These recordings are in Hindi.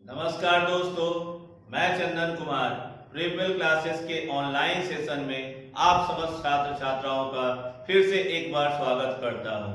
नमस्कार दोस्तों, मैं चंदन कुमार प्रीपेल क्लासेस के ऑनलाइन सेशन में आप समस्त छात्र छात्राओं का फिर से एक बार स्वागत करता हूं।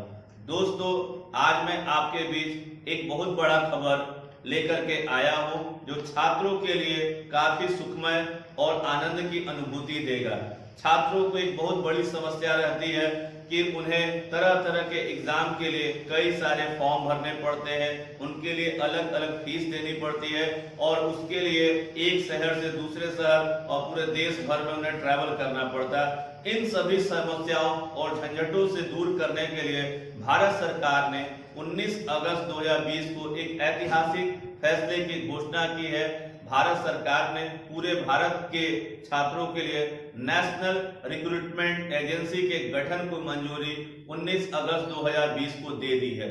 दोस्तों, आज मैं आपके बीच एक बहुत बड़ा खबर लेकर के आया हूं जो छात्रों के लिए काफी सुखमय और आनंद की अनुभूति देगा। छात्रों को एक बहुत बड़ी समस्या रहती है कि उन्हें तरह तरह के एग्जाम के लिए कई सारे फॉर्म भरने पड़ते हैं, उनके लिए अलग अलग फीस देनी पड़ती है और उसके लिए एक शहर से दूसरे शहर और पूरे देश भर में उन्हें ट्रैवल करना पड़ता है। इन सभी समस्याओं और झंझटों से दूर करने के लिए भारत सरकार ने 19 अगस्त 2020 को एक ऐतिहासिक फैसले की घोषणा की है। भारत सरकार ने पूरे भारत के छात्रों के लिए नेशनल रिक्रूटमेंट एजेंसी के गठन को मंजूरी 19 अगस्त 2020 को दे दी है।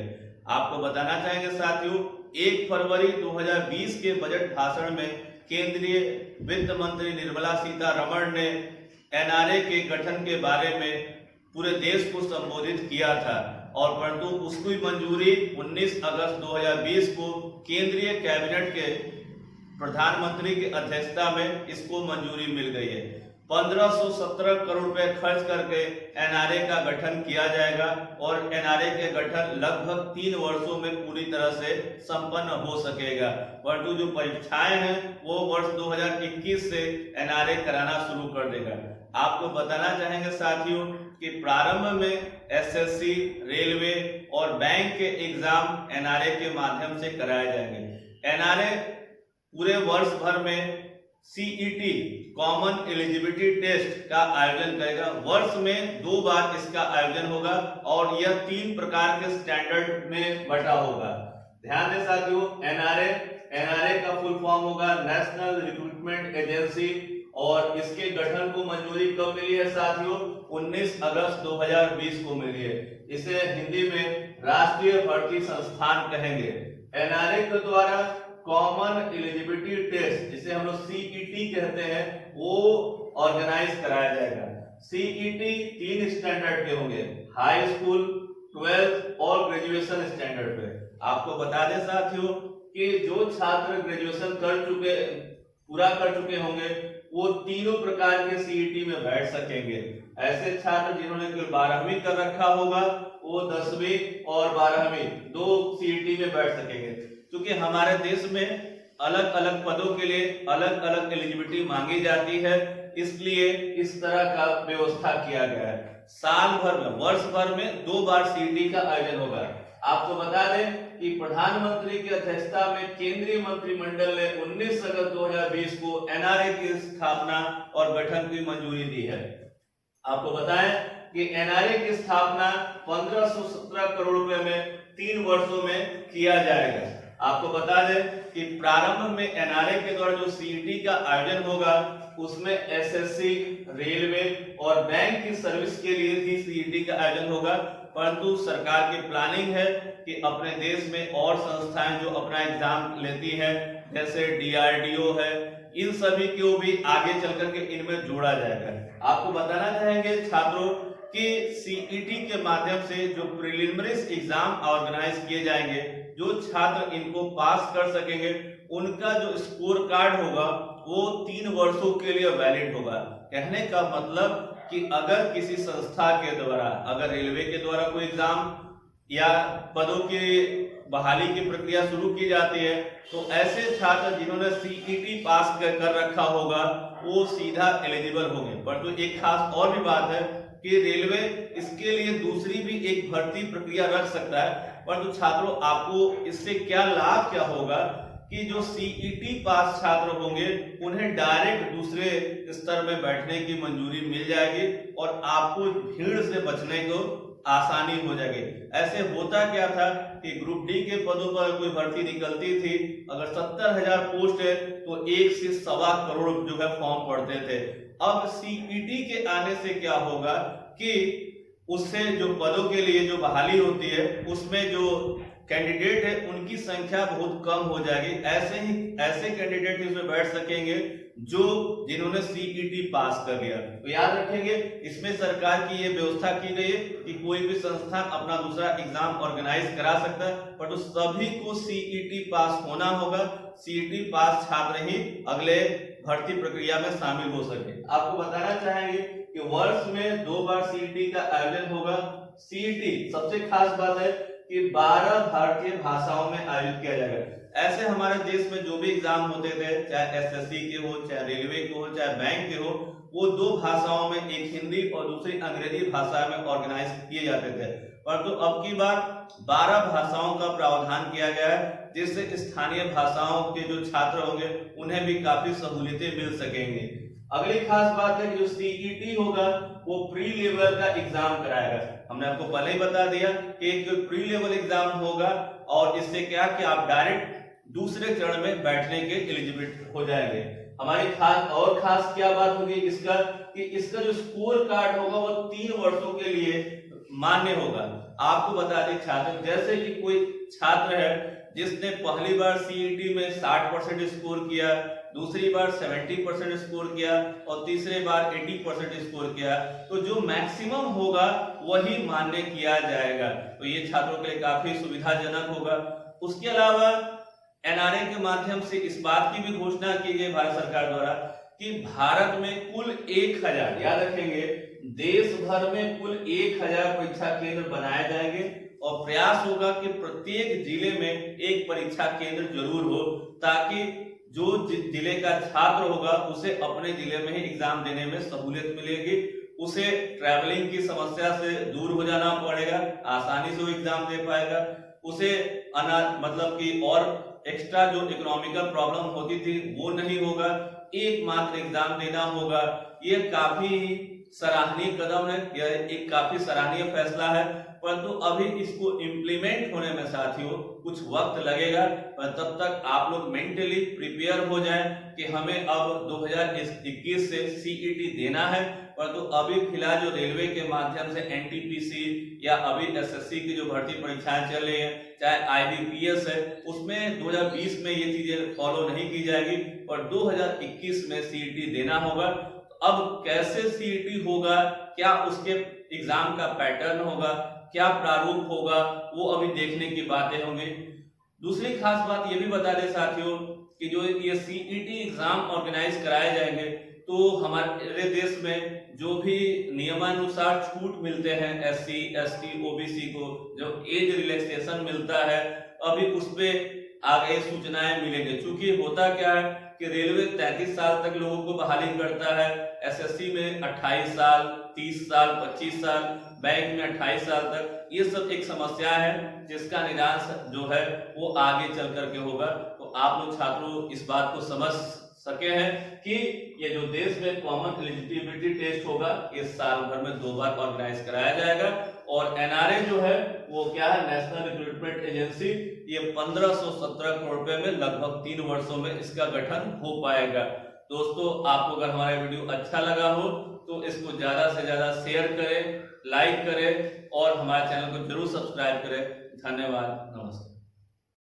आपको बताना चाहेंगे साथियों, 1 फरवरी 2020 के बजट भाषण में केंद्रीय वित्त मंत्री निर्मला सीतारमण ने एनआरए के गठन के बारे में पूरे देश को संबोधित किया था और परंतु उसकी मंजूरी 19 अगस्त 2020 को केंद्रीय कैबिनेट के प्रधानमंत्री की अध्यक्षता में इसको मंजूरी मिल गई है। 1517 करोड़ रुपए खर्च करके एनआरए का गठन किया जाएगा और एनआरए के गठन लगभग 3 वर्षों में पूरी तरह से संपन्न हो सकेगा। परंतु जो परीक्षाएं हैं वो वर्ष 2021 से एनआरए कराना शुरू कर देगा। आपको बताना चाहेंगे साथियों कि प्रारंभ में एसएससी, रेलवे और बैंक के एग्जाम एनआरए के माध्यम से कराए जाएंगे। एनआरए पूरे वर्ष भर में सीईटी कॉमन एलिजिबिलिटी टेस्ट का आयोजन करेगा। वर्ष में 2 बार इसका आयोजन होगा और यह 3 प्रकार के स्टैंडर्ड में बटा होगा। ध्यान दें साथियों, एनआरए का फुल फॉर्म होगा नेशनल रिक्रूटमेंट एजेंसी और इसके गठन को मंजूरी कब मिली है साथियों? 19 अगस्त 2020 को मिली है। इसे हिंदी में राष्ट्रीय भर्ती संस्थान कहेंगे। एनआरए के द्वारा कॉमन एलिजिबिलिटी टेस्ट, जिसे हम लोग सीईटी कहते हैं, वो ऑर्गेनाइज कराया जाएगा। सीईटी 3 स्टैंडर्ड के होंगे, हाई स्कूल, 12th और ग्रेजुएशन स्टैंडर्ड पे। आपको बता दें साथियों कि जो छात्र ग्रेजुएशन पूरा कर चुके होंगे वो तीनों प्रकार के सीईटी में बैठ सकेंगे। ऐसे छात्र जिन्होंने केवल 12वीं कर रखा होगा वो 10वीं और 12वीं 2 सीईटी में बैठ सकेंगे। क्योंकि हमारे देश में अलग अलग पदों के लिए अलग अलग एलिजिबिलिटी मांगी जाती है, इसलिए इस तरह का व्यवस्था किया गया है। साल भर में, वर्ष भर में 2 बार सीईटी का आयोजन होगा। आपको बता दें कि प्रधानमंत्री की अध्यक्षता में केंद्रीय मंत्रिमंडल ने 19 अगस्त 2020 को एनआरए की स्थापना और गठन की मंजूरी दी है। आपको बताएं कि एनआरए की स्थापना 1517 करोड़ रुपए में 3 वर्षों में किया जाएगा। आपको बता दें कि प्रारंभ में एनआरए के द्वारा जो सीईटी का आयोजन होगा उसमें एसएससी, रेलवे और बैंक की सर्विस के लिए भी सीईटी का आयोजन होगा। परंतु सरकार की प्लानिंग है कि अपने देश में और संस्थाएं जो अपना एग्जाम लेती है, जैसे डीआरडीओ है, इन सभी को भी आगे चल करके इनमें जोड़ा जाएगा। आपको बताना चाहेंगे छात्रों कि सीईटी के माध्यम से जो प्रिलिमिनरी एग्जाम ऑर्गेनाइज किए जाएंगे, जो छात्र इनको पास कर सकेंगे उनका जो स्कोर कार्ड होगा वो 3 वर्षों के लिए वैलिड होगा। कहने का मतलब कि अगर किसी संस्था के द्वारा, अगर रेलवे के द्वारा कोई एग्जाम या पदों की बहाली की प्रक्रिया शुरू की जाती है तो ऐसे छात्र जिन्होंने सीईटी पास कर रखा होगा वो सीधा एलिजिबल होंगे। पर तो एक खास और भी बात है कि रेलवे इसके लिए दूसरी भी एक भर्ती प्रक्रिया रख सकता है। परंतु छात्रों, आपको इससे क्या लाभ क्या होगा कि जो सीईटी पास छात्र होंगे उन्हें डायरेक्ट दूसरे स्तर में बैठने की मंजूरी मिल जाएगी और आपको भीड़ से बचने को आसानी हो जाएगी। ऐसे होता क्या था कि ग्रुप डी के पदों पर कोई भर्ती निकलती थी, अगर 70,000 पोस्ट है तो 1 से 1.25 करोड़ जो है फॉर्म पड़ते थे। अब सीईटी के आने से क्या होगा कि उससे जो पदों के लिए जो बहाली होती है उसमें जो कैंडिडेट है उनकी संख्या बहुत कम हो जाएगी। ऐसे कैंडिडेट इसमें बैठ सकेंगे जिन्होंने सीईटी पास कर लिया। तो याद रखेंगे, इसमें सरकार की ये व्यवस्था की गई है कि कोई भी संस्थान अपना दूसरा एग्जाम ऑर्गेनाइज करा सकता है, पर तो सभी को सीईटी पास होना होगा। सीईटी पास छात्र ही अगले भर्ती प्रक्रिया में शामिल हो सके। आपको बताना चाहेंगे कि वर्ष में 2 बार सीईटी का आयोजन होगा। सीईटी सबसे खास बात है कि 12 भारतीय भाषाओं में आयोजित किया जाएगा। ऐसे हमारे देश में जो भी एग्जाम होते थे, चाहे एसएससी के हो, चाहे रेलवे के हो, चाहे बैंक के हो, वो 2 भाषाओं में, एक हिंदी और दूसरी अंग्रेजी भाषा में ऑर्गेनाइज किए जाते थे। परंतु अब की बार 12 भाषाओं का प्रावधान किया गया है, जिससे स्थानीय भाषाओं के जो छात्र होंगे उन्हें भी काफी सहूलियतें मिल सकेंगे। अगली खास बात है कि जो सीईटी होगा वो प्री लेवल का एग्जाम कराएगा। हमने आपको पहले ही बता दिया कि एक प्री लेवल एग्जाम होगा और इससे क्या कि आप डायरेक्ट दूसरे चरण में बैठने के एलिजिबल हो जाएंगे। हमारी खास क्या बात होगी इसका, कि इसका जो स्कोर कार्ड होगा वो 3 वर्षों के लिए मान्य होगा। आपको बता दें छात्र, जैसे कि कोई छात्र है जिसने पहली बार सीईटी में 60% स्कोर किया, दूसरी बार 70% स्कोर किया और तीसरी बार 80% स्कोर किया, तो जो मैक्सिमम होगा वही मान्य किया जाएगा। तो ये छात्रों के लिए काफी सुविधाजनक होगा। उसके अलावा एनआरए के माध्यम से इस बात की भी घोषणा की गई भारत सरकार द्वारा कि भारत में कुल 1000, याद रखेंगे, देश भर में कुल 1000 परीक्षा केंद्र बनाए जाएंगे और प्रयास होगा कि प्रत्येक जिले में एक परीक्षा केंद्र जरूर हो, ताकि जो जिले का छात्र होगा उसे अपने जिले में ही एग्जाम देने में सहूलियत मिलेगी। उसे ट्रैवलिंग की समस्या से दूर हो जाना पड़ेगा, आसानी से वो एग्जाम दे पाएगा। उसे मतलब कि और एक्स्ट्रा जो इकोनॉमिकल प्रॉब्लम होती थी वो नहीं होगा, एकमात्र एग्जाम देना होगा। ये काफी सराहनीय कदम है, यह एक काफी सराहनीय फैसला है, परंतु अभी इसको इम्प्लीमेंट होने में साथियों कुछ वक्त लगेगा। पर तब तक आप लोग मेंटली प्रिपेयर हो जाएं कि हमें अब 2021 से सीईटी देना है। परंतु अभी फिलहाल जो रेलवे के माध्यम से एनटीपीसी या अभी एसएससी की जो भर्ती परीक्षाएं चल रही है, चाहे आईबीपीएस है, उसमें 2020 में ये चीजें फॉलो नहीं की जाएगी, पर 2021 में सीईटी देना होगा। अब कैसे सीईटी होगा, क्या उसके एग्जाम का पैटर्न होगा, क्या प्रारूप होगा, वो अभी देखने की बातें होंगी। दूसरी खास बात ये भी बता दें साथियों कि जो ये सीईटी एग्जाम ऑर्गेनाइज कराए जाएंगे, तो हमारे देश में जो भी नियमानुसार छूट मिलते हैं एससी, एसटी, ओबीसी को, जो एज रिलैक्सेशन मिलता है, अभी उस पे आगे सूचनाएं मिलेंगे। चूंकि होता क्या है कि रेलवे 33 साल तक लोगों को बहाली करता है, एसएससी में 28 साल, 30 साल, 25 साल, बैंक में 28 साल तक। ये सब एक समस्या है जिसका निदान जो है वो आगे चल करके होगा। तो आप लोग छात्रों इस बात को समझ सके हैं कि ये जो देश में कॉमन एलिजिबिलिटी टेस्ट होगा, इस साल भर में 2 बार ऑर्गेनाइज कराया जाएगा। और एनआरए जो है वो क्या है, नेशनल रिक्रूटमेंट एजेंसी, ये 1517 करोड़ रुपए में लगभग 3 वर्षों में इसका गठन हो पाएगा। दोस्तों, आपको अगर हमारा वीडियो अच्छा लगा हो तो इसको ज्यादा से ज्यादा शेयर करें, लाइक करें और हमारे चैनल को जरूर सब्सक्राइब करें। धन्यवाद, नमस्कार।